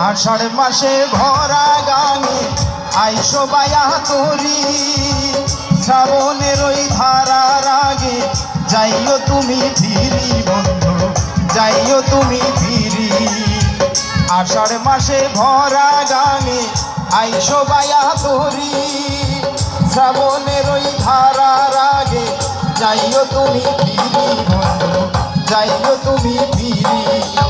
আষাঢ় মাসে ভরা গানে আইসো বায়া তরি, শ্রাবণের ওই ধারার আগে যাইও তুমি ফিরি বন্ধু, যাইও তুমি ফিরি। আষাঢ় মাসে ভরা গানে আইসো বায়া তরি, শ্রাবণের ওই ধারার আগে যাইও তুমি ফিরি বন্ধু, যাইও তুমি ফিরি।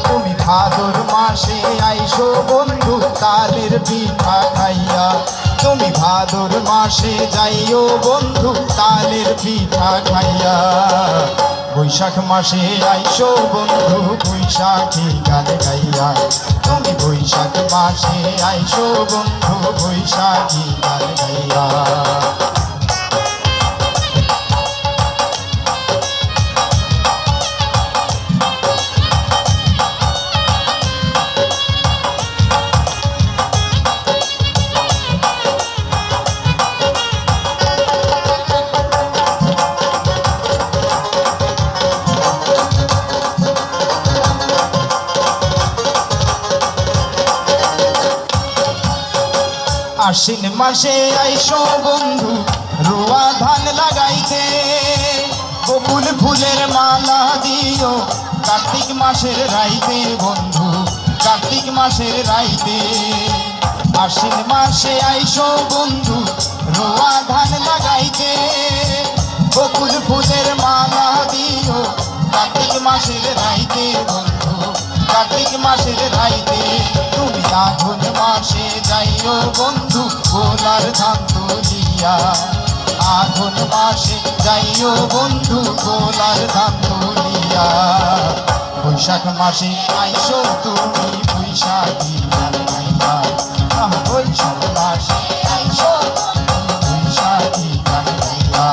তুমি ভাদর মাসে আইসো বন্ধু তালের পিঠা খাইয়া, তুমি ভাদর মাসে যাইও বন্ধু তালের পিঠা খাইয়া। বৈশাখ মাসে আইসো বন্ধু বৈশাখী গান গাইয়া, তুমি বৈশাখ মাসে আইসো বন্ধু বৈশাখী গান গাইয়া। আশ্বিন মাসে আইসো বন্ধু রোয়া ধান লাগাইতে, বকুল ফুলের মালা দিও কার্তিক মাসের রাইতে বন্ধু, কার্তিক মাসের রাইতে। আশ্বিন মাসে আইসো বন্ধু রোয়া ধান লাগাইতে, বকুল ফুলের মালা দিও কার্তিক মাসের রাইতে বন্ধু, কার্তিক মাসের রাইতে। তুমি আঘন মাসে যাইও বন্ধু গোলার ধান তুলিয়া, আঘন মাসে যাইও বন্ধু গোলার ধান তুলিয়া। বৈশাখ মাসে আইসো তুমি বৈশাখী গান গাইয়া, বৈশাখ মাসে আইসো বৈশাখী গান গাইয়া।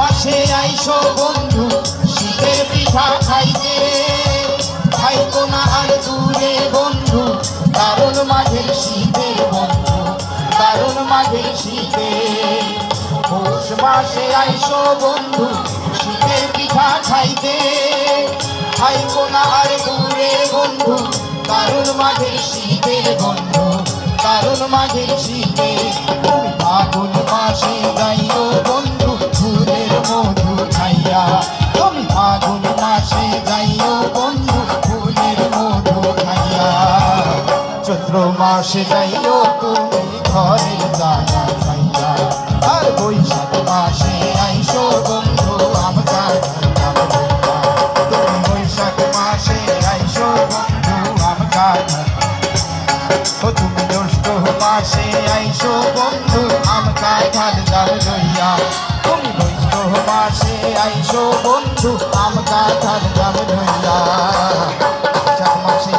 মাসে আইসো বন্ধু শীতের পিঠা খাইতে, খাইতো না আর দূরে বন্ধু কারণ মাঘের শীতে বন্ধু, কারণ মাঘের শীতে। পৌষ মাসে আইসো বন্ধু শীতের পিঠা খাইতে, খাইতো না আর দূরে বন্ধু কারণ মাঘের শীতে বন্ধু, কারণ মাঘের শীতে। তুমি ফাগুন মাসে যাইও বন্ধু ফুলের মধু খাইয়া, তুমি ফাগুন মাসে যাইও বন্ধু ফুলের মধু খাইয়া। চৈত্র মাসে যাইও তুমি ঘরের দানা খাইয়া, আর বৈশাখ মাসে আইসো বন্ধু আম কাঁঠাল খাইয়া, তুমি বৈশাখ মাসে আইসো বন্ধু আম কাঁঠাল। তুমি জ্যৈষ্ঠ মাসে আইসো বন্ধু আম কাঁঠাল ডাল লইয়া, তুমি জ্যৈষ্ঠ মাসে আইসো বন্ধু আম কাঁঠাল ডাল লইয়া। বৈশাখ মাসে